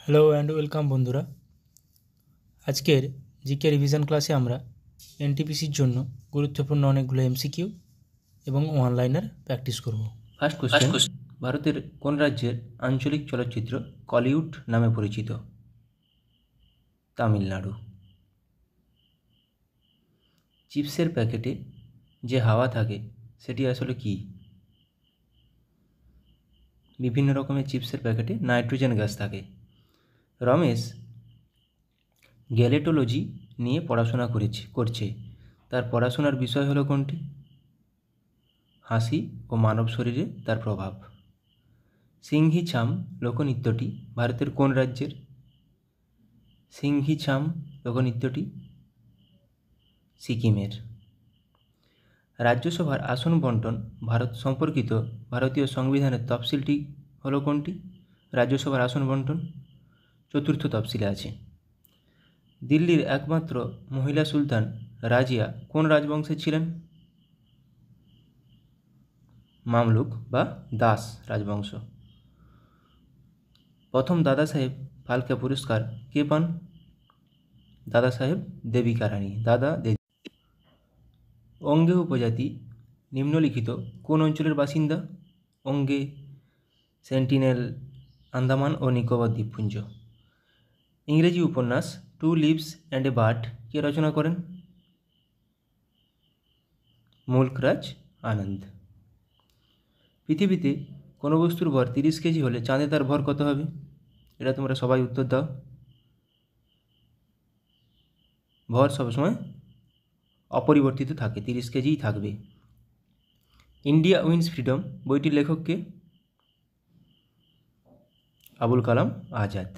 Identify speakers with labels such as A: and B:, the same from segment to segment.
A: Hello and welcome বন্ধুরা। আজকের GK revision ক্লাসে আমরা এনটিপিসির জন্য গুরুত্বপূর্ণ অনেকগুলো এমসিকিউ এবং অনলাইনের প্র্যাকটিস করব।
B: ফার্স্ট কোশ্চেন, ভারতের কোন রাজ্যের আঞ্চলিক চলচ্চিত্র কলিউড নামে পরিচিত? তামিলনাড়ু। চিপসের প্যাকেটে যে হাওয়া থাকে সেটি আসলে কি? বিভিন্ন রকমের চিপসের প্যাকেটে নাইট্রোজেন গ্যাস থাকে। রমেশ গ্যালেটোলজি নিয়ে পড়াশোনা করছে, তার পড়াশোনার বিষয় হলো কোনটি? হাসি ও মানব শরীরে তার প্রভাব। সিংহি ছাম লোকনৃত্যটি ভারতের কোন রাজ্যের? সিংহি ছাম লোকনৃত্যটি সিকিমের। রাজ্যসভার আসন বন্টন ভারত সম্পর্কিত ভারতীয় সংবিধানের তফসিলটি হলো কোনটি? রাজ্যসভার আসন বন্টন 4র্থ তফসিলে আছে। দিল্লির একমাত্র মহিলা সুলতান রাজিয়া কোন রাজবংশের ছিলেন? মামলুক বা দাস রাজবংশ। প্রথম দাদাসাহেব ফালকে পুরস্কার কে পান? দাদাসাহেব দেবিকা রানী, দাদা দেবী। অঙ্গে উপজাতি নিম্নলিখিত কোন অঞ্চলের বাসিন্দা? অঙ্গে, সেন্টিনেল, আন্দামান ও নিকোবর দ্বীপপুঞ্জ। ইংরেজি উপন্যাস two leaves and a bird কে রচনা করেন? মুলকরাজ আনন্দ। পৃথিবীতে কোনো বস্তুর ভর 30 কেজি হলে চাঁদে তার ভর কত হবে? এটা তোমরা সবাই উত্তর দাও। ভর সবসময় অপরিবর্তিত থাকে, 30 কেজিই থাকবে। ইন্ডিয়া উইন্স ফ্রিডম বইটির লেখক কে? আবুল কালাম আজাদ।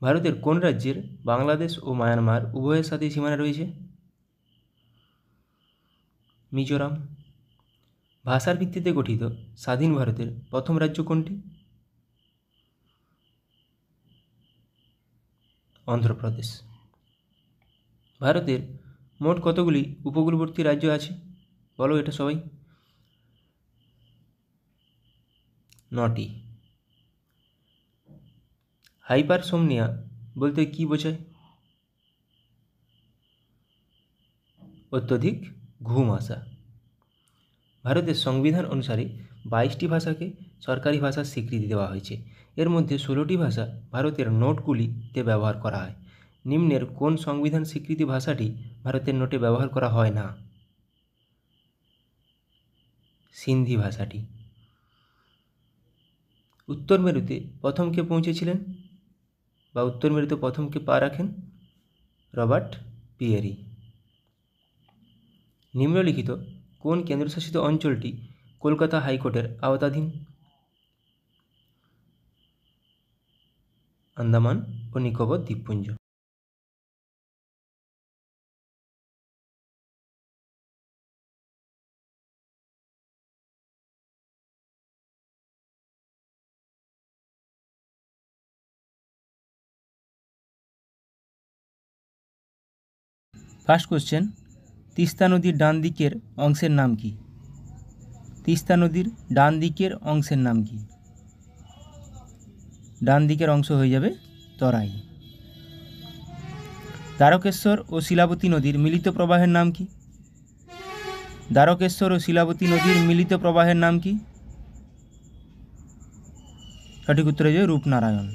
B: ভারতের কোন রাজ্যের বাংলাদেশ ও মায়ানমার উভয়ের সাথে সীমানা রয়েছে? মিজোরাম। ভাষার ভিত্তিতে গঠিত স্বাধীন ভারতের প্রথম রাজ্য কোনটি? অন্ধ্রপ্রদেশ। ভারতের মোট কতগুলি উপকূলবর্তী রাজ্য আছে? বলো এটা সবাই। 9টি। হাইপারসোমনিয়া বলতে কি বোঝায়? অত্যধিক ঘুম আসা। ভারতের সংবিধান অনুসারে 22টি ভাষাকে সরকারি ভাষার স্বীকৃতি দেওয়া হয়েছে। এর মধ্যে 16টি ভাষা ভারতের নোটগুলিতে ব্যবহার করা হয়। নিম্নের কোন সংবিধান স্বীকৃতি ভাষাটি ভারতের নোটে ব্যবহার করা হয় না? সিন্ধি ভাষাটি। উত্তর মেরুতে প্রথম কে পৌঁছেছিলেন বা উত্তর মেরুতে প্রথম কে পা রাখেন? Robert Peary. নিম্নলিখিত কোন কেন্দ্রশাসিত অঞ্চলটি কলকাতা হাইকোর্টের আওতাধীন? আন্দামান ও নিকোবর দ্বীপপুঞ্জ।
A: ফার্স্ট কোশ্চেন, তিস্তা নদীর ডান দিকের অংশের নাম কি? তিস্তা নদীর ডান দিকের অংশের নাম কি? ডান দিকের অংশ হয়ে যাবে তরাই। দ্বারকেশ্বর ও শিলাবতী নদীর মিলিত প্রবাহের নাম কি? দ্বারকেশ্বর ও শিলাবতী নদীর মিলিত প্রবাহের নাম কি? সঠিক উত্তর হয়ে যাবে রূপনারায়ণ।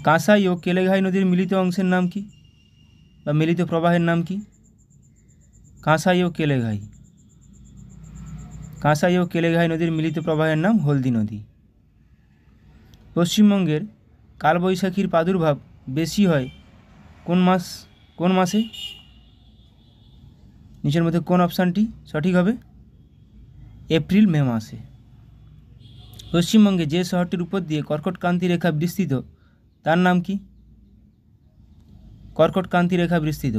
A: কাঁসাই ও কেলেঘাই নদীর মিলিত অংশের নাম কি বা মিলিত প্রবাহের নাম কি? কাঁসাই ও কেলেঘাই। কাঁসাই ও কেলেঘাই নদীর মিলিত প্রবাহের নাম হলদি নদী। পশ্চিমবঙ্গের কালবৈশাখীর প্রাদুর্ভাব বেশি হয় কোন মাসে? নিচের মধ্যে কোন অপশানটি সঠিক হবে? এপ্রিল মে মাসে। পশ্চিমবঙ্গে যে শহরটির উপর দিয়ে কর্কটক্রান্তি রেখা বিস্তৃত তার নাম কি? কর্কটক্রান্তি রেখা বিস্তৃত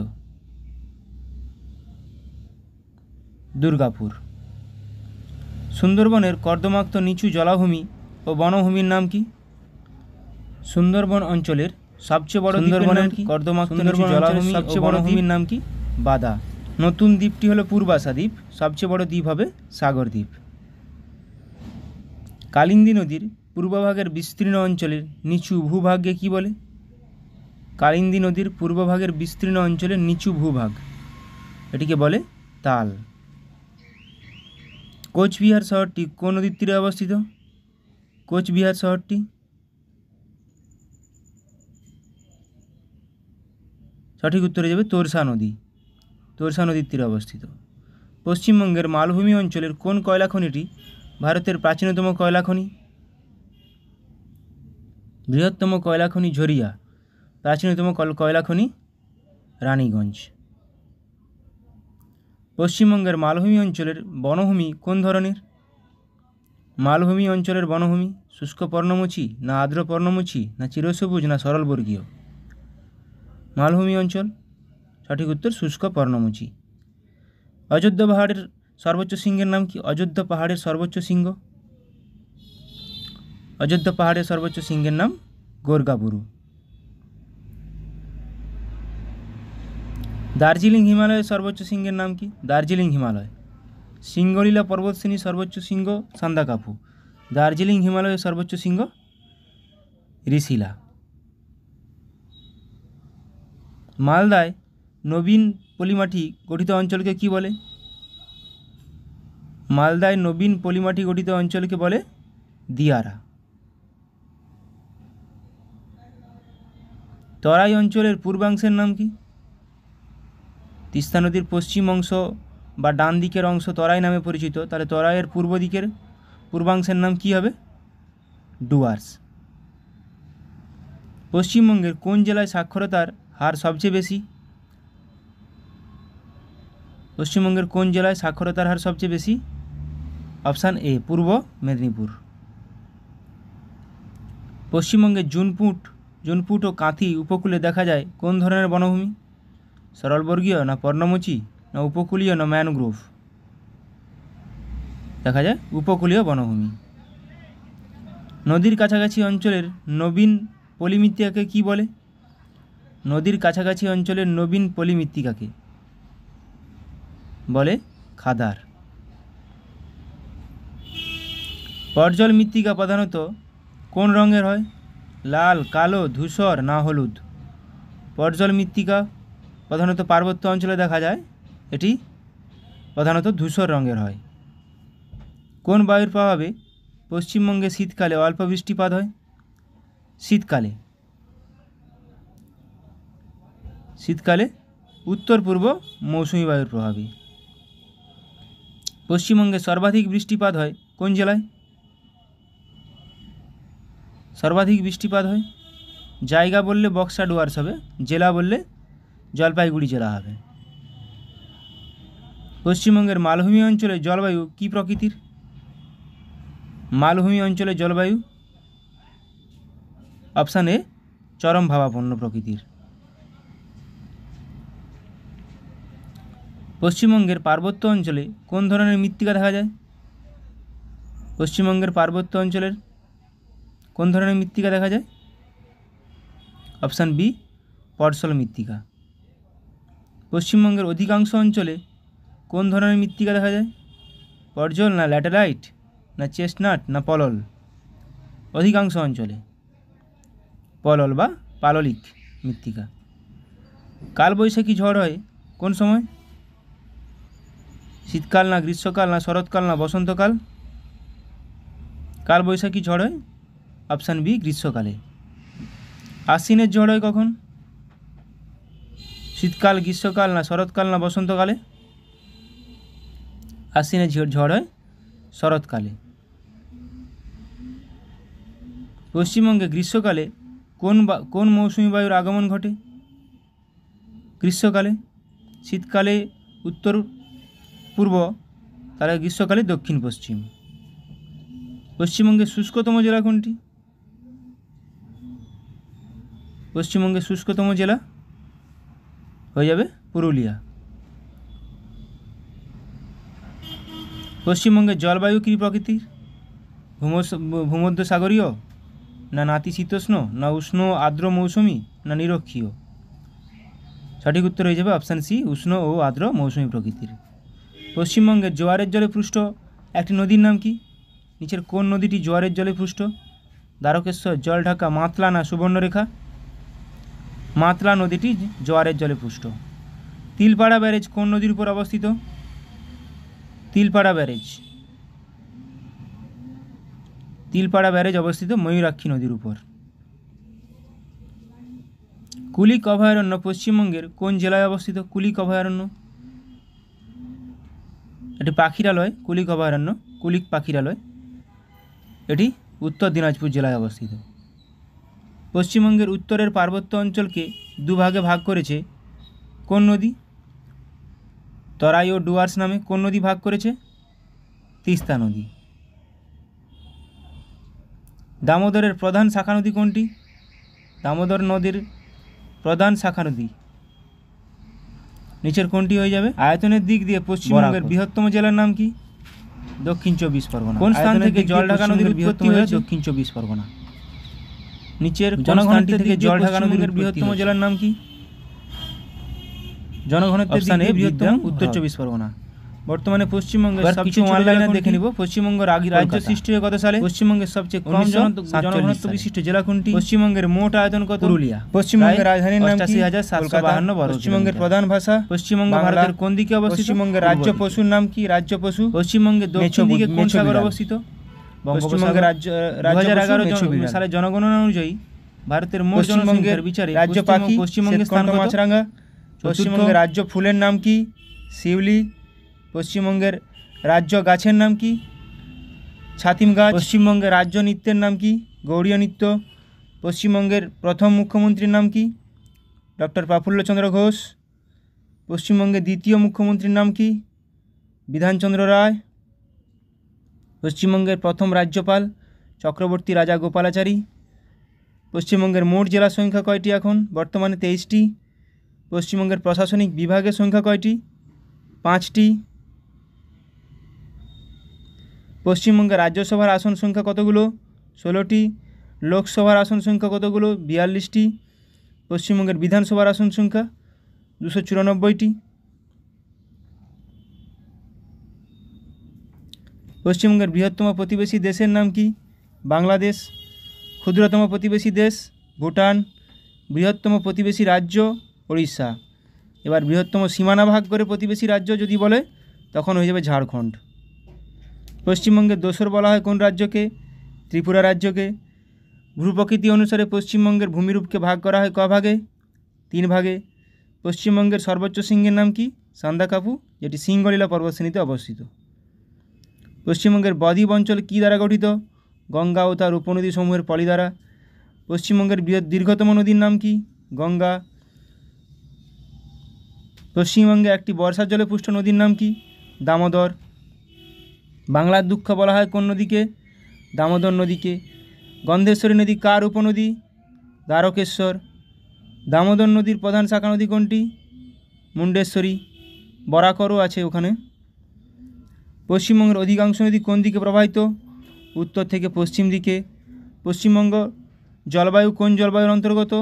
A: দুর্গাপুর। সুন্দরবনের কর্দমাক্ত নিচু জলাভূমি ও বনভূমির নাম কি? সুন্দরবন অঞ্চলের সবচেয়ে বড় সুন্দরবনের কর্দমাক্ত নিচু জলাভূমি সবচেয়ে বড় দ্বীপের নাম কি? বাদা। নতুন দ্বীপটি হলো পূর্বাশা দ্বীপ। সবচেয়ে বড় দ্বীপ হবে সাগর দ্বীপ। কালিন্দী নদীর পূর্বভাগের বিস্তীর্ণ অঞ্চলের নিচু ভূভাগকে কি বলে? কালিন্দী নদীর পূর্বভাগের বিস্তীর্ণ অঞ্চলের নিচু ভূভাগ এটিকে বলে তাল। কোচবিহার শহরটি কোন নদীর তীরে অবস্থিত? কোচবিহার শহরটি সঠিক উত্তর হয়ে যাবে তোরসা নদী। তোরসা নদীর তীরে অবস্থিত। পশ্চিমবঙ্গের মালভূমি অঞ্চলের কোন কয়লা খনিটি ভারতের প্রাচীনতম কয়লা খনি? বৃহত্তম কয়লা খনি ঝরিয়া, প্রাচীনতম কয়লা খনি রানীগঞ্জ। পশ্চিমবঙ্গের মালভূমি অঞ্চলের বনভূমি কোন ধরনের? মালভূমি অঞ্চলের বনভূমি শুষ্ক পর্ণমোচী না আর্দ্র পর্ণমোচী না চিরসবুজ না সরলবর্গীয়? মালভূমি অঞ্চল, সঠিক উত্তর শুষ্ক পর্ণমোচী। অযোধ্যা পাহাড়ের সর্বোচ্চ শৃঙ্গের নাম কি? অযোধ্যা পাহাড়ের সর্বোচ্চ শৃঙ্গ, অযোধ্যা পাহাড়ের সর্বোচ্চ শৃঙ্গের নাম গোরগাবুরু। দার্জিলিং হিমালয়ের সর্বোচ্চ শৃঙ্গের নাম কি? দার্জিলিং হিমালয়। সিঙ্গলীলা পর্বতশ্রেণীর সর্বোচ্চ শৃঙ্গ সান্দাকাফু। দার্জিলিং হিমালয়ের সর্বোচ্চ শৃঙ্গ ঋষিলা। মালদায় নবীন পলিমাটি গঠিত অঞ্চলকে কি বলে? মালদায় নবীন পলিমাটি গঠিত অঞ্চলকে বলে দিয়ারা। তরাই অঞ্চলের পূর্বাংশের নাম কি? তিস্তা নদীর পশ্চিম অংশ বা ডান দিকের অংশ তরাই নামে পরিচিত, তাহলে তরাইয়ের পূর্ব দিকের পূর্বাংশের নাম কি হবে? ডুয়ার্স। পশ্চিমবঙ্গের কোন জেলায় সাক্ষরতার হার সবচেয়ে বেশি? পশ্চিমবঙ্গের কোন জেলায় সাক্ষরতার হার সবচেয়ে বেশি? অপশান এ পূর্ব মেদিনীপুর। পশ্চিমবঙ্গের জুনপুট ও কাঁথি উপকূলে দেখা যায় কোন ধরনের বনভূমি? সরলবর্গীয় না পর্ণমোচী না উপকূলীয় না ম্যানগ্রোভ? দেখা যায় উপকূলীয় বনভূমি। নদীর কাছাকাছি অঞ্চলের নবীন পলিমৃত্তিকাকে কি বলে? নদীর কাছাকাছি অঞ্চলের নবীন পলিমৃত্তিকাকে বলে খাদার। পর্জল মৃত্তিকা প্রধানত কোন রঙের হয়? লাল, কালো, ধূসর না হলুদ? পর্জল মৃত্তিকা প্রধানত পার্বত্য অঞ্চলে দেখা যায়, এটি প্রধানত ধূসর রঙের হয়। কোন বায়ুর প্রভাবে পশ্চিমবঙ্গে শীতকালে অল্প বৃষ্টিপাত হয়? শীতকালে উত্তর পূর্ব মৌসুমী বায়ুর প্রভাবে। পশ্চিমবঙ্গে সর্বাধিক বৃষ্টিপাত হয় কোন জেলায়? সর্বাধিক বৃষ্টিপাত হয় জায়গা বললে বক্সা ডুয়ার্স হবে, জেলা বললে জলপাইগুড়ি জেলা হবে। পশ্চিমবঙ্গের মালভূমি অঞ্চলের জলবায়ু কী প্রকৃতির? মালভূমি অঞ্চলের জলবায়ু অপশান এ চরম ভাবাপন্ন প্রকৃতির। পশ্চিমবঙ্গের পার্বত্য অঞ্চলে কোন ধরনের মৃত্তিকা দেখা যায়? পশ্চিমবঙ্গের পার্বত্য অঞ্চলের কোন ধরনের মৃত্তিকা দেখা যায়? অপশান বি পর্সল মৃত্তিকা। পশ্চিমবঙ্গের অধিকাংশ অঞ্চলে কোন ধরনের মৃত্তিকা দেখা যায়? পর্জল না ল্যাটেরাইট না চেস্টনাট না পলল? অধিকাংশ অঞ্চলে পলল বা পাললিক মৃত্তিকা। কালবৈশাখী ঝড় হয় কোন সময়? শীতকাল না গ্রীষ্মকাল না শরৎকাল না বসন্তকাল? কালবৈশাখী ঝড় হয় অপশান বি গ্রীষ্মকালে। আশ্বিনের ঝড় হয় কখন? শীতকাল, গ্রীষ্মকাল না শরৎকাল না বসন্তকালে? আশ্বিনের ঝড় হয় শরৎকালে। পশ্চিমবঙ্গে গ্রীষ্মকালে কোন মৌসুমী বায়ুর আগমন ঘটে? গ্রীষ্মকালে। শীতকালে উত্তর পূর্ব, তাহলে গ্রীষ্মকালে দক্ষিণ পশ্চিম। পশ্চিমবঙ্গের শুষ্কতম জেলা কোনটি? পশ্চিমবঙ্গের শুষ্কতম জেলা হয়ে যাবে পুরুলিয়া। পশ্চিমবঙ্গের জলবায়ু কী প্রকৃতির? ভূমধ্যসাগরীয় না নাতিশীতোষ্ণ না উষ্ণ আর্দ্র মৌসুমী না নিরক্ষীয়? সঠিক উত্তর হয়ে যাবে অপশান সি উষ্ণ ও আর্দ্র মৌসুমী প্রকৃতির। পশ্চিমবঙ্গের জোয়ারের জলে পুষ্ট একটি নদীর নাম কি? নিচের কোন নদীটি জোয়ারের জলে পুষ্ট? দ্বারকেশ্বর জলঢাকা মাতলা না সুবর্ণরেখা? মাতলা নদীটি জোয়ারের জলে পুষ্ট। তিলপাড়া ব্যারেজ কোন নদীর উপর অবস্থিত? তিলপাড়া ব্যারেজ অবস্থিত ময়ূরাক্ষী নদীর উপর। কুলিক অভয়ারণ্য পশ্চিমবঙ্গের কোন জেলায় অবস্থিত? কুলিক অভয়ারণ্য এটি পাখিরালয়। কুলিক অভয়ারণ্য কুলিক পাখিরালয়, এটি উত্তর দিনাজপুর জেলায় অবস্থিত। পশ্চিমবঙ্গের উত্তরের পার্বত্য অঞ্চলকে দুভাগে ভাগ করেছে কোন নদী? তরাই ও ডুয়ার্স নামে। কোন নদী ভাগ করেছে? তিস্তা নদী। দামোদরের প্রধান শাখা নদী কোনটি? দামোদর নদীর প্রধান শাখা নদী নিচের কোনটি হয়ে যাবে? আয়তনের দিক দিয়ে পশ্চিমবঙ্গের বৃহত্তম জেলার নাম কি? দক্ষিণ চব্বিশ পরগনা। কোন স্থান থেকে জলঢাকা নদীর উৎপত্তি হয়েছে? দক্ষিণ চব্বিশ পরগনা। নিচের জনঘনত্ব থেকে জলঢাকা নদীর বৃহত্তম জেলার নাম কি? জনঘনত্বের দিক দিয়ে বৃহত্তম উত্তর চব্বিশ পরগনা। বর্তমানে পশ্চিমবঙ্গের সবচেয়ে অনলাইনে দেখে নিব পশ্চিমবঙ্গ রাজ্য সৃষ্টি হয় কত সালে? পশ্চিমবঙ্গের সবচেয়ে কম জনঘনত্ব বিশিষ্ট জেলা কোনটি? পশ্চিমবঙ্গের মোট আয়তন কত? পুরুলিয়া। পশ্চিমবঙ্গের রাজধানীর নাম কি? ৮৭,৭৫২ বর্গ। পশ্চিমবঙ্গের প্রধান ভাষা? পশ্চিমবঙ্গ ভারতের কোন দিকে অবস্থিত? পশ্চিমবঙ্গের রাজ্য পশুর নাম কি? রাজ্য পশু? পশ্চিমবঙ্গের দক্ষিণ দিকে কোন সাগর অবস্থিত? পশ্চিমবঙ্গের ২০১১ সালে জনগণনা অনুযায়ী ভারতের মোট জনসংখ্যার বিচারে রাজ্য পাখি পশ্চিমবঙ্গের স্থান মাছরাঙ্গা। পশ্চিমবঙ্গের রাজ্য ফুলের নাম কি? শিউলি। পশ্চিমবঙ্গের রাজ্য গাছের নাম কি? ছাতিম গাছ। পশ্চিমবঙ্গের রাজ্য নৃত্যের নাম কি? গৌড়ীয় নৃত্য। পশ্চিমবঙ্গের প্রথম মুখ্যমন্ত্রীর নাম কি? ডক্টর প্রফুল্লচন্দ্র ঘোষ। পশ্চিমবঙ্গের দ্বিতীয় মুখ্যমন্ত্রীর নাম কি? বিধানচন্দ্র রায়। পশ্চিমবঙ্গের প্রথম রাজ্যপাল চক্রবর্তী রাজা গোপালাচারী। পশ্চিমবঙ্গের মোট জেলার সংখ্যা কয়টি এখন? বর্তমানে ২৩টি। পশ্চিমবঙ্গের প্রশাসনিক বিভাগের সংখ্যা কয়টি? 5টি। পশ্চিমবঙ্গের রাজ্যসভার আসন সংখ্যা কতগুলো? 16টি। লোকসভার আসন সংখ্যা কতগুলো? 42টি। পশ্চিমবঙ্গের বিধানসভার আসন সংখ্যা 294টি। পশ্চিমবঙ্গের বৃহত্তম প্রতিবেশী দেশের নাম কি? বাংলাদেশ। ক্ষুদ্রতম প্রতিবেশী দেশ ভুটান। বৃহত্তম প্রতিবেশী রাজ্য ওড়িশা। এবার বৃহত্তম সীমানা ভাগ করে প্রতিবেশী রাজ্য যদি বলে তখন হয়ে যাবে ঝাড়খণ্ড। পশ্চিমবঙ্গের দোসর বলা হয় কোন রাজ্যকে? ত্রিপুরা রাজ্যকে। ভূপ্রকৃতি অনুসারে পশ্চিমবঙ্গের ভূমিরূপকে ভাগ করা হয় ক ভাগে? 3 ভাগে। পশ্চিমবঙ্গের সর্বোচ্চ শৃঙ্গের নাম কি? সান্দাকাফু, যেটি সিঙ্গলীলা পর্বতশ্রেণীতে অবস্থিত। পশ্চিমবঙ্গের বদ্বীপ অঞ্চল কী দ্বারা গঠিত? গঙ্গা ও তার উপনদী সমূহের পলি দ্বারা। পশ্চিমবঙ্গের দীর্ঘতম নদীর নাম কি? গঙ্গা। পশ্চিমবঙ্গে একটি বর্ষার জলে পুষ্ট নদীর নাম কি? দামোদর। বাংলার দুঃখ বলা হয় কোন নদীকে? দামোদর নদীকে। গন্ধেশ্বরী নদী কার উপনদী? দ্বারকেশ্বর। দামোদর নদীর প্রধান শাখা নদী কোনটি? মুন্ডেশ্বরী। বরাকরও আছে ওখানে। পশ্চিমবঙ্গের অধিকাংশ নদী কোন দিকে প্রবাহিত? উত্তর থেকে পশ্চিম দিকে। পশ্চিমবঙ্গ জলবায়ু কোন জলবায়ুর অন্তর্গত?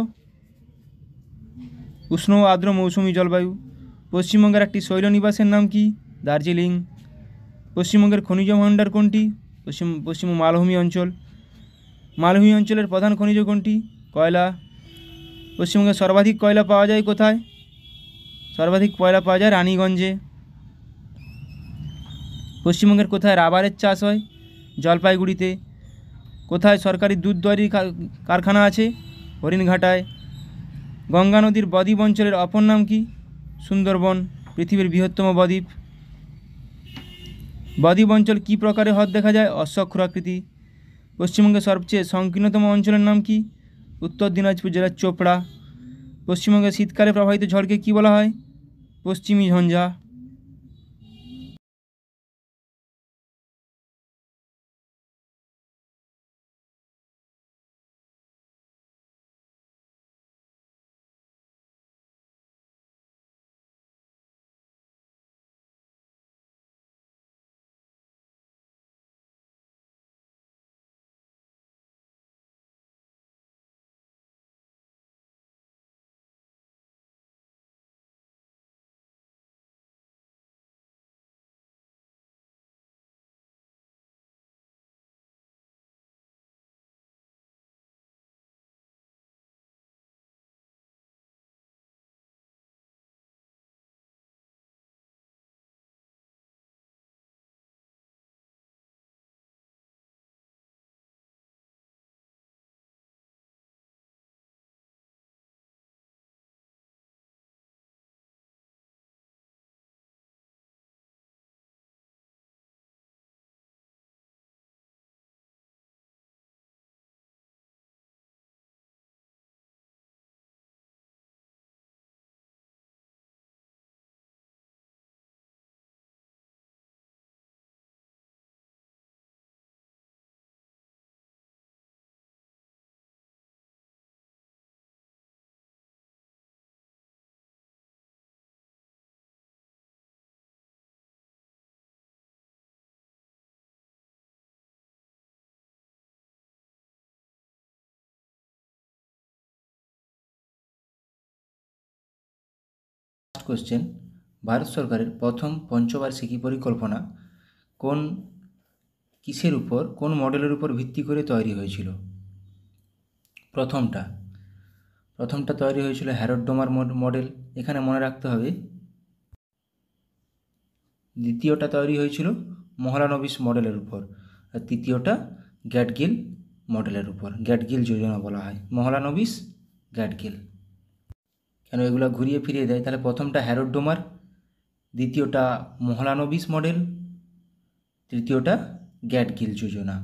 A: উষ্ণ ও আর্দ্র মৌসুমী জলবায়ু। পশ্চিমবঙ্গের একটি শৈলনিবাসের নাম কি? দার্জিলিং। পশ্চিমবঙ্গের খনিজ ভাণ্ডার কোনটি? পশ্চিমবঙ্গ মালভূমি অঞ্চল। মালভূমি অঞ্চলের প্রধান খনিজ কোনটি? কয়লা। পশ্চিমবঙ্গে সর্বাধিক কয়লা পাওয়া যায় কোথায়? সর্বাধিক কয়লা পাওয়া যায় রানীগঞ্জে। পশ্চিমবঙ্গের কোথায় রাবারের চাষ হয়? জলপাইগুড়িতে। কোথায় সরকারি দুধ তৈরির কারখানা আছে? হরিণঘাটায়। গঙ্গা নদীর বদ্বীপ অঞ্চলের অপর নাম কি? সুন্দরবন, পৃথিবীর বৃহত্তম বদ্বীপ। বদ্বীপ অঞ্চল কী প্রকারে হ্রদ দেখা যায়? অশ্বক্ষুরাকৃতি। পশ্চিমবঙ্গের সবচেয়ে সংকীর্ণতম অঞ্চলের নাম কি? উত্তর দিনাজপুর জেলার চোপড়া। পশ্চিমবঙ্গের শীতকালে প্রবাহিত ঝড়কে কী বলা হয়? পশ্চিমী ঝঞ্ঝা।
B: কোশ্চেন, ভারত সরকারের প্রথম পঞ্চবার্ষিকী পরিকল্পনা কিসের উপর, কোন মডেলের উপর ভিত্তি করে তৈরি হয়েছিল? প্রথমটা তৈরি হয়েছিল হ্যারল্ড ডোমার মডেল, এখানে মনে রাখতে হবে। দ্বিতীয়টা তৈরি হয়েছিল মহলানবিশ মডেলের উপর, আর তৃতীয়টা গ্যাটগিল মডেলের উপর। গ্যাটগিল যোজনা বলা হয়, মহলানবিশ গ্যাটগিল। কেন এগুলো ঘুরিয়ে ফিরিয়ে দেয়? তাহলে প্রথমটা হ্যারল্ড ডোমার, দ্বিতীয়টা মহলানবিশ মডেল, তৃতীয়টা গ্যাটগিল যোজনা।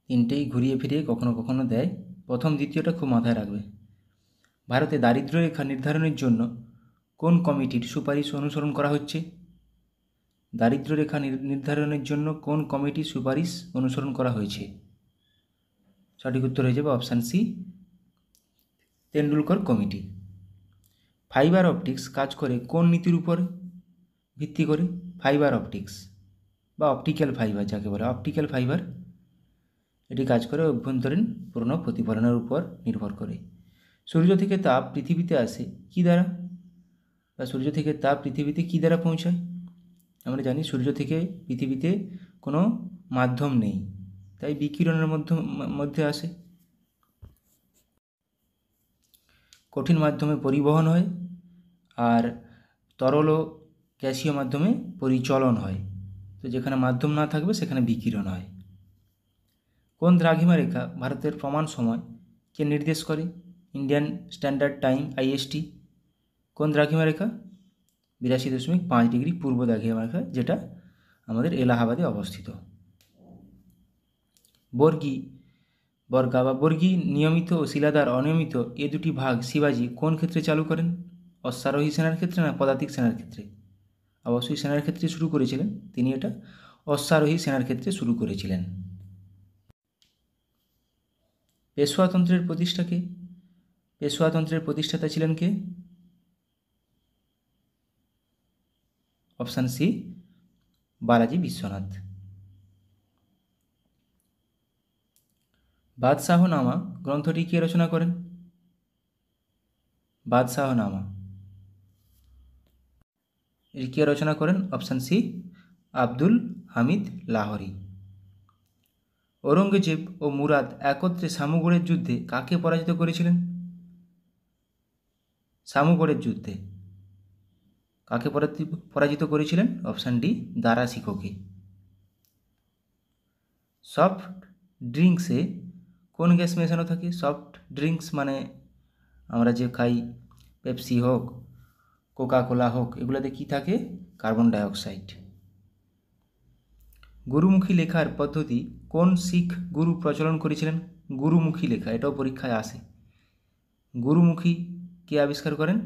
B: তিনটেই ঘুরিয়ে ফিরিয়ে কখনো কখনো দেয়। প্রথম দ্বিতীয়টা খুব মাথায় রাখবে। ভারতে দারিদ্র্য রেখা নির্ধারণের জন্য কোন কমিটির সুপারিশ অনুসরণ করা হচ্ছে? দারিদ্র্য রেখা নির্ধারণের জন্য কোন কমিটির সুপারিশ অনুসরণ করা হয়েছে? সঠিক উত্তর হয়ে যাবে option C, Tendulkar committee. Fibre optics কাজ করে কোন নীতির উপর ভিত্তি করে? ফাইবার অপটিক্স বা অপটিক্যাল ফাইবার যাকে বলে, অপটিক্যাল ফাইবার, এটি কাজ করে অভ্যন্তরীণ পূর্ণ প্রতিফলনের উপর নির্ভর করে। সূর্য থেকে তাপ পৃথিবীতে আসে কী দ্বারা, বা সূর্য থেকে তাপ পৃথিবীতে কী দ্বারা পৌঁছায়? আমরা জানি সূর্য থেকে পৃথিবীতে কোনো মাধ্যম নেই, তাই বিকিরণের মধ্যে আসে। কঠিন মাধ্যমে পরিবহন হয়, আর তরল ও গ্যাসীয় মাধ্যমে পরিচলন হয়। তো যেখানে মাধ্যম না থাকবে সেখানে বিকিরণ হয়। কোন দ্রাঘিমা রেখা ভারতের প্রমাণ সময়কে নির্দেশ করে? Indian standard time, IST। কোন দ্রাঘিমা রেখা? 82.5 ডিগ্রি পূর্ব দ্রাঘিমা রেখা, যেটা আমাদের এলাহাবাদে অবস্থিত। বর্গা বা বর্গী নিয়মিত ও শিলাদার অনিয়মিত এ দুটি ভাগ শিবাজি কোন ক্ষেত্রে চালু করেন? অশ্বারোহী সেনার ক্ষেত্রে না পদাতিক সেনার ক্ষেত্রে? অবশ্যই সেনার ক্ষেত্রে শুরু করেছিলেন তিনি, এটা অশ্বারোহী সেনার ক্ষেত্রে শুরু করেছিলেন। পেশওয়াতন্ত্রের প্রতিষ্ঠাকে, পেশওয়াতন্ত্রের প্রতিষ্ঠাতা ছিলেন কে? Option C, Balaji Vishwanath. বাদশাহনামা গ্রন্থটি কে রচনা করেন? বাদশাহনামা এটি কে রচনা করেন? Option C, Abdul Hamid Lahori. ঔরঙ্গজেব ও মুরাদ একত্রে শামুগড়ের যুদ্ধে কাকে পরাজিত করেছিলেন? শামুগড়ের যুদ্ধে কাকে পরাজিত করেছিলেন? অপশান ডি, দারা শিকোকে। সফট ড্রিঙ্কসে কোন গ্যাস মেশানো থাকে? সফট ড্রিঙ্কস মানে আমরা যে খাই, পেপসি হোক, কোকাকোলা হোক, এগুলোতে কি থাকে? Carbon dioxide. গুরুমুখী লেখার পদ্ধতি কোন শিখ গুরু প্রচলন করেছিলেন? গুরুমুখী লেখা, এটাও পরীক্ষায় আসে। গুরুমুখী কে আবিষ্কার করেন?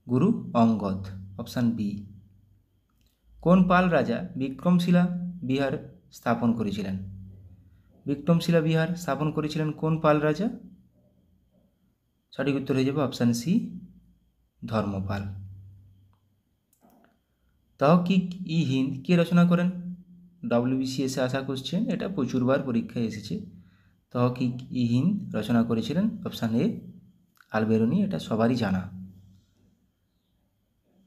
B: গুরু অঙ্গদ। Option B. কোন পাল রাজা বিক্রমশিলা বিহার স্থাপন করেছিলেন? বিক্রমশিলা বিহার স্থাপন করেছিলেন কোন পাল রাজা? সঠিক উত্তর হয়ে যাবে অপশান সি, ধর্মপাল। তহকিক-ই-হিন্দ কে রচনা করেন? WBCS-এ আসা কোশ্চেন, এটা প্রচুরবার পরীক্ষায় এসেছে। তহকিক-ই-হিন্দ রচনা করেছিলেন অপশান এ, আলবেরুনি, এটা সবারই জানা।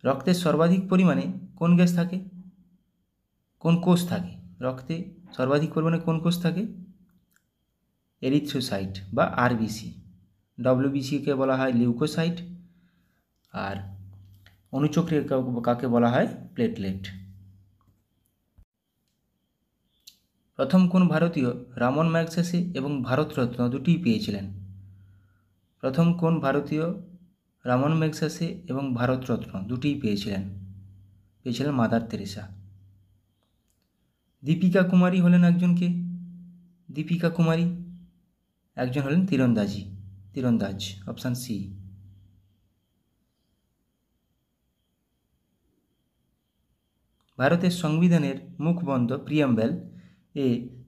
B: রক্তের সর্বাধিক পরিমাণে কোন গ্যাস থাকে? কোন কোষ থাকে? রক্তে সর্বাধিক পরিমাণে কোন কোষ থাকে? এরিথ্রোসাইট বা RBC। WBC-কে বলা হয় লিউকোসাইট, আর অনুচক্রিয়া কাকে বলা হয়? প্লেটলেট। প্রথম কোন ভারতীয় রামন ম্যাগসেসে এবং ভারতরত্ন দুটিই পেয়েছিলেন? প্রথম কোন ভারতীয় রামন ম্যাগসেসে এবং ভারতরত্ন দুটিই পেয়েছিলেন মাদার তেরেসা। দীপিকা কুমারী হলেন একজনকে? দীপিকা কুমারী একজন হলেন তীরন্দাজ। Option C. ভারতের সংবিধানের মুখবন্ধ প্রিয়াম্বেল এ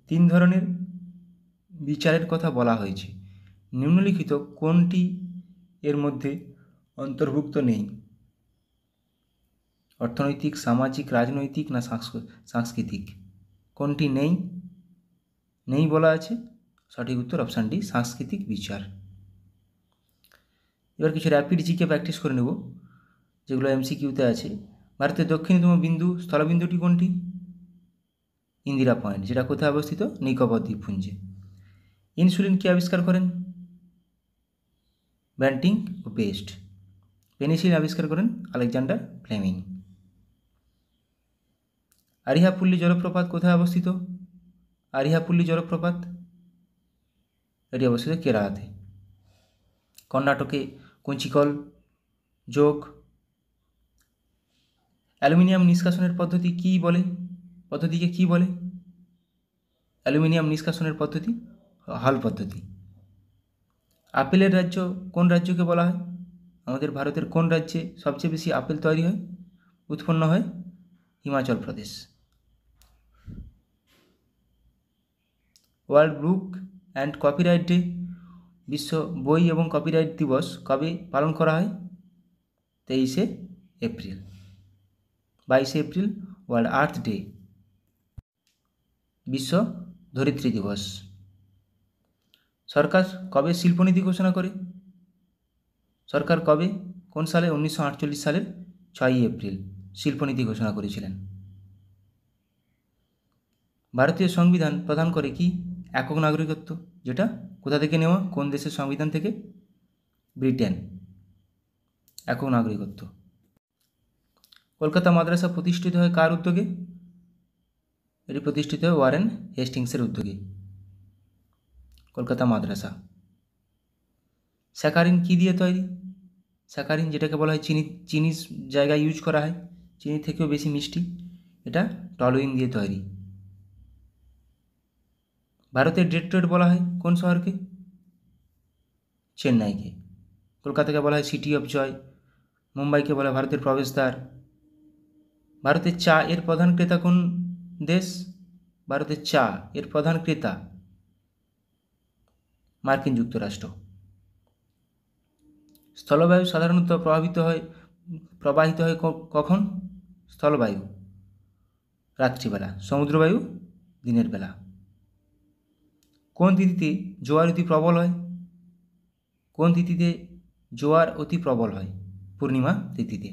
B: 3 ধরনের বিচারের কথা বলা হয়েছে। নিম্নলিখিত কোনটি এর মধ্যে অন্তর্ভুক্ত নেই? অর্থনৈতিক, সামাজিক, রাজনৈতিক না সাংস্কৃতিক? কোনটি নেই বলা আছে? সঠিক উত্তর অপশান ডি, সাংস্কৃতিক বিচার। এবার কিছু র্যাপিড জিকে প্র্যাকটিস করে নেব, যেগুলো এমসিকিউতে আছে। ভারতের দক্ষিণতম বিন্দু স্থলবিন্দুটি কোনটি? ইন্দিরা পয়েন্ট, যেটা কোথায় অবস্থিত? নিকোবর দ্বীপপুঞ্জে। ইনসুলিন কে আবিষ্কার করেন? ব্যান্টিং ও পেস্ট। পেনিসিলিন আবিষ্কার করেন আলেকজান্ডার ফ্লেমিং। আরিহাপুল্লি জলপ্রপাত কোথায় অবস্থিত? আরিহাপুল্লি জলপ্রপাত এটি অবস্থিত কেরালাতে। কর্ণাটকে কুঞ্চিকল যোগ। অ্যালুমিনিয়াম নিষ্কাশনের পদ্ধতিকে কী বলে? অ্যালুমিনিয়াম নিষ্কাশনের পদ্ধতি হল পদ্ধতি। আপেলের রাজ্য কোন রাজ্যকে বলা হয়? আমাদের ভারতের কোন রাজ্যে সবচেয়ে বেশি আপেল তৈরি হয়, উৎপন্ন হয়? Himachal Pradesh. World book and copyright day, বিশ্ব বই এবং কপিরাইট দিবস কবে পালন করা হয়? 23শে এপ্রিল। 22শে এপ্রিল ওয়ার্ল্ড আর্থ ডে, বিশ্ব ধরিত্রী দিবস। সরকার কবে শিল্পনীতি ঘোষণা করে? সরকার কবে, কোন সালে? 1948 সালের 6ই এপ্রিল শিল্পনীতি ঘোষণা করেছিলেন। ভারতীয় সংবিধান প্রদান করে কি? একক নাগরিকত্ব, যেটা কোথা থেকে নেওয়া? কোন দেশের সংবিধান থেকে? ব্রিটেন। একক নাগরিকত্ব। কলকাতা মাদ্রাসা প্রতিষ্ঠিত হয় কার উদ্যোগে? এটি প্রতিষ্ঠিত হয় ওয়ারেন হেস্টিংসের উদ্যোগে। কলকাতা মাদ্রাসা। স্যাকারিন কী দিয়ে তৈরি? স্যাকারিন যেটাকে বলা হয় চিনির জায়গায় ইউজ করা হয়, চিনির থেকেও বেশি মিষ্টি, এটা টলুইন দিয়ে তৈরি। ভারতের ডেট্রয়েট বলা হয় কোন শহরকে? চেন্নাইকে। কলকাতাকে বলা হয় সিটি অফ জয়, মুম্বাইকে বলা হয় ভারতের প্রবেশদ্বার। ভারতের চা এর প্রধান ক্রেতা কোন দেশ? ভারতের চা এর প্রধান ক্রেতা মার্কিন যুক্তরাষ্ট্র। স্থলবায়ু সাধারণত প্রবাহিত হয় কখন? স্থলবায়ু রাত্রিবেলা, সমুদ্রবায়ু দিনের বেলা। কোন তিথিতে জোয়ার অতি প্রবল হয়? কোন তিথিতে জোয়ার অতি প্রবল হয়? পূর্ণিমা তিথিতে।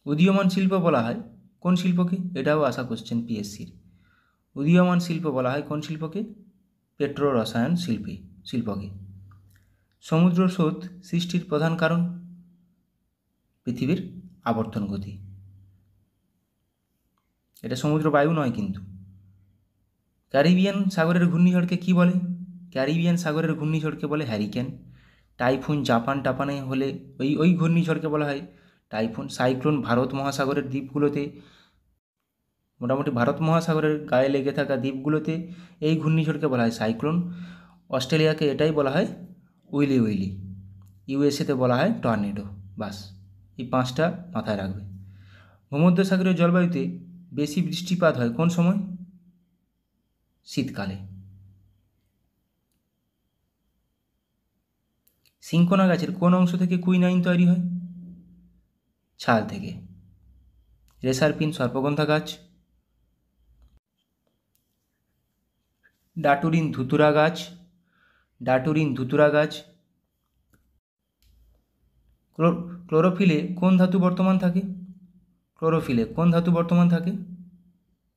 B: উদীয়মান শিল্প বলা হয় কোন শিল্পকে? এটাও আসা কোশ্চেন পিএসসির। উদীয়মান শিল্প বলা হয় কোন শিল্পকে? পেট্রো রসায়ন শিল্পকে। সমুদ্র স্রোত সৃষ্টির প্রধান কারণ? পৃথিবীর আবর্তন গতি। এটা সমুদ্র বায়ু নয় কিন্তু। ক্যারিবিয়ান সাগরের ঘূর্ণিঝড়কে কি বলে? ক্যারিবিয়ান সাগরের ঘূর্ণিঝড়কে বলে হ্যারিকেন। টাইফুন জাপানে হলে ওই ঘূর্ণিঝড়কে বলা হয় টাইফুন। সাইক্লোন ভারত মহাসাগরের দ্বীপগুলোতে, মোটামুটি ভারত মহাসাগরের গায়ে লেগে থাকা দ্বীপগুলোতে এই ঘূর্ণিঝড়কে বলা হয় সাইক্লোন। অস্ট্রেলিয়াকে এটাই বলা হয় উইলি। ইউএসএতে বলা হয় টর্নেডো। বাস, এই 5টা মাথায় রাখবে। ভূমধ্যসাগরীয় জলবায়ুতে বেশি বৃষ্টিপাত হয় কোন সময়? শীতকালে। সিনকোনা গাছের কোন অংশ থেকে কুইনাইন তৈরি হয়? ছাল থেকে। রেসারপিন সর্পগন্ধা গাছ। ডাটুরিন ধুতুরা গাছ। ক্লোরোফিলে কোন ধাতু বর্তমান থাকে?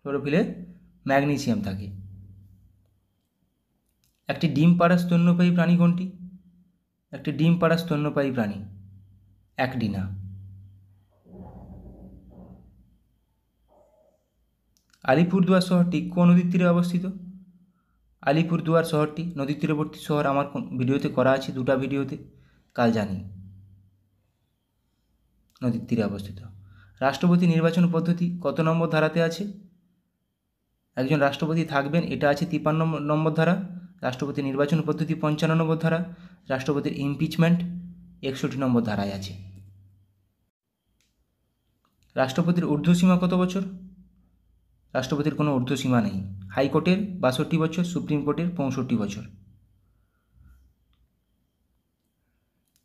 B: ক্লোরোফিলে ম্যাগনেসিয়াম থাকে। একটি ডিম পাড়া স্তন্যপায়ী প্রাণী কোনটি? একডিনা। আলিপুরদুয়ার শহরটি কোন নদীর তীরে অবস্থিত? আলিপুরদুয়ার শহরটি নদীর তীরবর্তী শহর। আমার ভিডিওতে করা আছে, 2টা ভিডিওতে, কাল জানি। নদীর তীরে অবস্থিত। রাষ্ট্রপতি নির্বাচন পদ্ধতি কত নম্বর ধারাতে আছে? একজন রাষ্ট্রপতি থাকবেন, এটা আছে 53 নম্বর ধারা। রাষ্ট্রপতি নির্বাচন পদ্ধতি 55 নম্বর ধারা। রাষ্ট্রপতির ইমপিচমেন্ট 61 নম্বর ধারায় আছে। রাষ্ট্রপতির ঊর্ধ্বসীমা কত বছর? রাষ্ট্রপতির কোনো ঊর্ধ্বসীমা নেই। হাইকোর্টের 62 বছর, সুপ্রিম কোর্টের 65 বছর।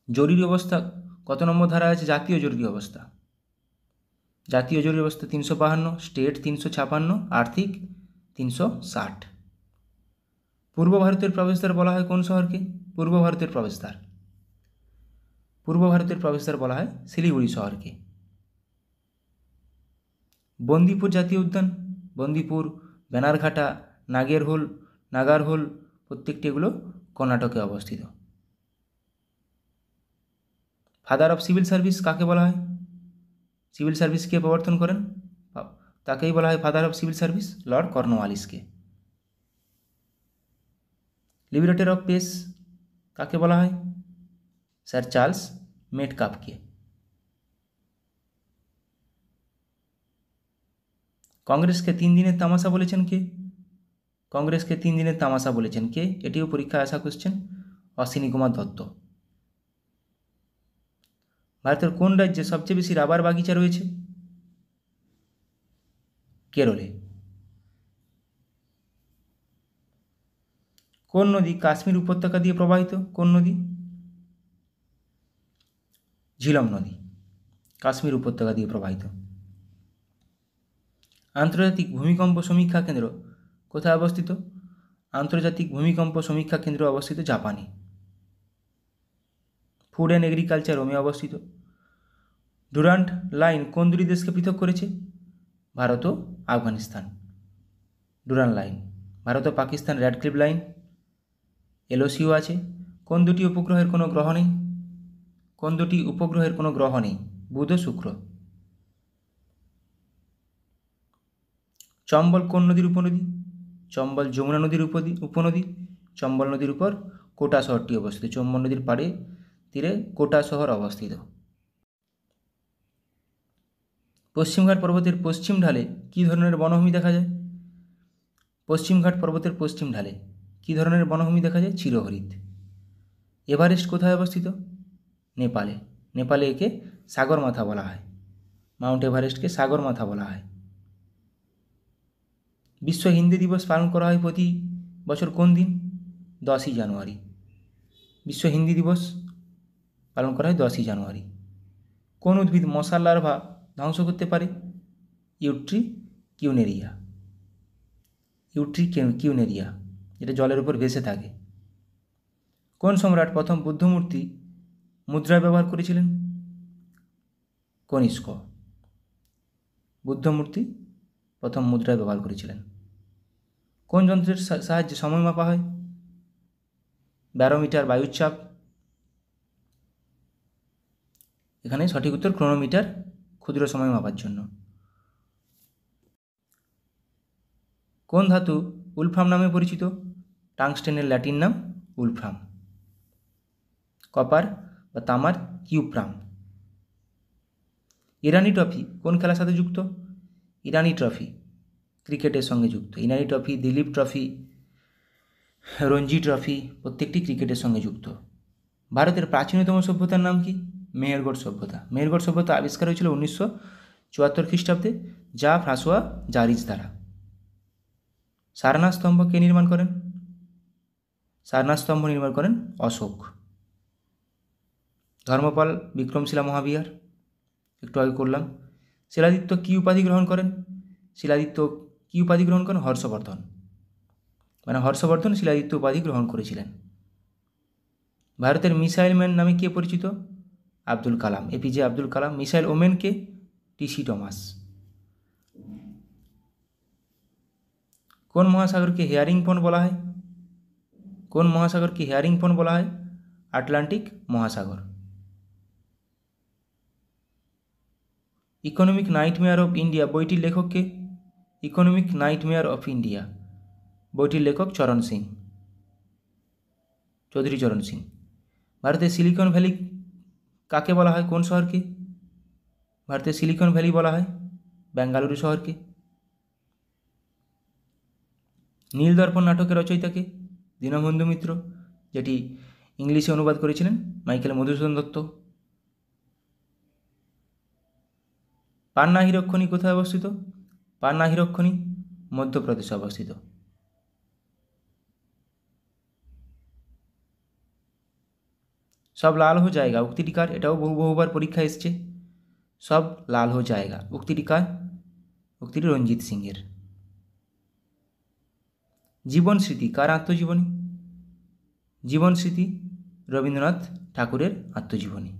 B: জরুরি অবস্থা কত নম্বর ধারা আছে? জাতীয় জরুরি অবস্থা 352, স্টেট 356, আর্থিক 360। পূর্ব ভারতের প্রবেশদ্বার বলা হয় কোন শহরকে? পূর্ব ভারতের প্রবেশদ্বার পূর্ব ভারতের প্রবেশদ্বার বলা হয় শিলিগুড়ি শহরকে। বন্দিপুর জাতীয় উদ্যান, বন্দিপুর, ব্যানারঘাটা, নাগারহোল প্রত্যেকটি এগুলো কর্ণাটকে অবস্থিত। ফাদার অফ সিভিল সার্ভিস কাকে বলা হয়? সিভিল সার্ভিস কে প্রবর্তন করেন? তাকেই বলা হয় father of civil service, lord কর্নওয়ালিসকে। লিবারেটর অফ পেস কাকে বলা হয়? স্যার চার্লস মেটকাফকে। কংগ্রেসকে 3 দিনের তামাশা বলেছেন কে? কংগ্রেসকে 3 দিনের তামাশা বলেছেন কে? এটিও পরীক্ষায় আসা কোশ্চেন, অশ্বিনী কুমার দত্ত। ভারতের কোন রাজ্যে সবচেয়ে বেশি রাবার বাগিচা রয়েছে? কেরলে। কোন নদী কাশ্মীর উপত্যকা দিয়ে প্রবাহিত? কোন নদী? ঝিলম নদী কাশ্মীর উপত্যকা দিয়ে প্রবাহিত। আন্তর্জাতিক ভূমিকম্প সমীক্ষা কেন্দ্র কোথায় অবস্থিত? আন্তর্জাতিক ভূমিকম্প সমীক্ষা কেন্দ্র অবস্থিত জাপানে। ফুড অ্যান্ড এগ্রিকালচার রোমে অবস্থিত। ডুরান্ট লাইন কোন দুটি দেশকে পৃথক করেছে? ভারত ও আফগানিস্তান। Durand line. ভারত ও পাকিস্তান র্যাডক্লিফ লাইন, এলওসিও আছে। কোন দুটি উপগ্রহের কোনো গ্রহ নেই? কোন দুটি উপগ্রহের কোনো গ্রহ নেই? বুধ ও শুক্র। চম্বল কোন নদীর উপনদী? চম্বল যমুনা নদীর উপনদী। চম্বল নদীর উপর কোটা শহরটি অবস্থিত। চম্বল নদীর পাড়ে তীরে কোটা শহর অবস্থিত। পশ্চিমঘাট পর্বতের পশ্চিম ঢালে কী ধরনের বনভূমি দেখা যায়? পশ্চিমঘাট পর্বতের পশ্চিম ঢালে কী ধরনের বনভূমি দেখা যায়? চিরহরিৎ। এভারেস্ট কোথায় অবস্থিত? নেপালে। নেপালে একে সাগরমাথা বলা হয়। মাউন্ট এভারেস্টকে সাগরমাথা বলা হয়। বিশ্ব হিন্দি দিবস পালন করা হয় প্রতি বছর কোন দিন? 10ই জানুয়ারি। বিশ্ব হিন্দি দিবস পালন করা হয় 10ই জানুয়ারি। কোন উদ্ভিদ মশার লার্ভা ধ্বংস করতে পারে? ইউট্রিকিউনেরিয়া। ইউট্রিকিউনেরিয়া, এটা জলের উপর ভেসে থাকে। কোন সম্রাট প্রথম বুদ্ধমূর্তি মুদ্রায় ব্যবহার করেছিলেন? কনিষ্ক। বুদ্ধমূর্তি প্রথম মুদ্রায় ব্যবহার করেছিলেন। কোন যন্ত্রের সাহায্যে সময় মাপা হয়? ব্যারোমিটার, বায়ুচাপ। এখানে সঠিক উত্তর ক্রোনোমিটার, ক্ষুদ্র সময় মাপার জন্য। কোন ধাতু উলফ্রাম নামে পরিচিত? টাংস্টেনের ল্যাটিন নাম উলফ্রাম। কপার বা তামার কিউপ্রাম। ইরানি ট্রফি কোন খেলার সাথে যুক্ত? ইরানি ট্রফি ক্রিকেটের সঙ্গে যুক্ত। Irani trophy, Duleep trophy, Ranji trophy প্রত্যেকটি ক্রিকেটের সঙ্গে যুক্ত। ভারতের প্রাচীনতম সভ্যতার নাম কি? মেহেরগড় সভ্যতা। মেহেরগড় সভ্যতা আবিষ্কার হয়েছিল 1974 খ্রিস্টাব্দে, যা ফ্রাঁসোয়া জারিজ দ্বারা। সারনাথ স্তম্ভ কে নির্মাণ করেন? সারনাথ স্তম্ভ নির্মাণ করেন অশোক। ধর্মপাল বিক্রমশিলা মহাবিহার একটু আগে করলাম। শিলাদিত্য কী উপাধি গ্রহণ করেন? শিলাদিত্য কী উপাধি গ্রহণ করেন? হর্ষবর্ধন। মানে হর্ষবর্ধন শিলাদিত্য উপাধি গ্রহণ করেছিলেন। ভারতের মিসাইল ম্যান নামে কে পরিচিত? আব্দুল কালাম, এপিজে আব্দুল কালাম। মিসাইল ওমেন কে? টিসি টমাস। কোন মহাসাগরকে হেয়ারিং পন্ড বলা হয়? কোন মহাসাগরকে হেয়ারিং পন্ড বলা হয়? আটলান্টিক মহাসাগর। ইকোনমিক নাইটমেয়ার অফ ইন্ডিয়া বইটির লেখক কে? ইকোনমিক নাইটমেয়ার অফ ইন্ডিয়া বইটির লেখক চরণ সিং, চৌধুরী চরণ সিং। ভারতের সিলিকন ভ্যালি কাকে বলা হয়? কোন শহরকে? ভারতের সিলিকন ভ্যালি বলা হয় বেঙ্গালুরু শহরকে। নীলদর্পণ নাটকের রচয়িতাকে? দীনবন্ধু মিত্র, যেটি ইংলিশে অনুবাদ করেছিলেন মাইকেল মধুসূদন দত্ত। পান্না হিরক্ষণী কোথায় অবস্থিত? পান্না হিরক্ষণী মধ্যপ্রদেশে অবস্থিত। সব লাল হো জায়গা উক্তিটি কার? এটাও বহুবার পরীক্ষা এসছে। সব লাল হো জায়গা উক্তিটি কার? উক্তিটি রঞ্জিত সিংয়ের। জীবন স্মৃতি কার আত্মজীবনী? জীবন স্মৃতি রবীন্দ্রনাথ ঠাকুরের আত্মজীবনী।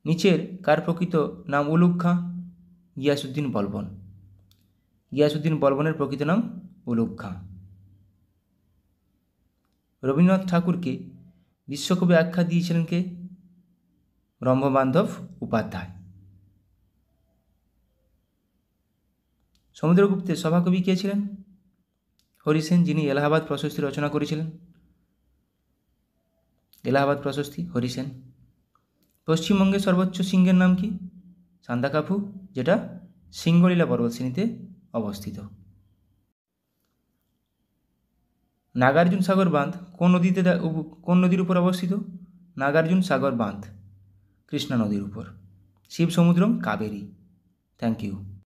B: নিচের কার প্রকৃত নাম উলুগ খাঁ? গিয়াসউদ্দিন বলবন। গিয়াসউদ্দিন বলবনের প্রকৃত নাম উলুগ খাঁ। রবীন্দ্রনাথ ঠাকুরকে বিশ্বকবি আখ্যা দিয়েছিলেন কে? ব্রহ্মবান্ধব উপাধ্যায়। সমুদ্রগুপ্তের সভাকবি কে ছিলেন? হরিসেন, যিনি এলাহাবাদ প্রশস্তি রচনা করেছিলেন। এলাহাবাদ প্রশস্তি হরিসেন। পশ্চিমবঙ্গের সর্বোচ্চ শৃঙ্গের নাম কি? সান্দাকাফু, যেটা সিঙ্গলীলা পর্বতশ্রেণীতে অবস্থিত। নাগার্জুন সাগর বাঁধ কোন নদীর উপর অবস্থিত? নাগার্জুন সাগর বাঁধ কৃষ্ণা নদীর উপর। শিব সমুদ্রম কাবেরী। Thank you.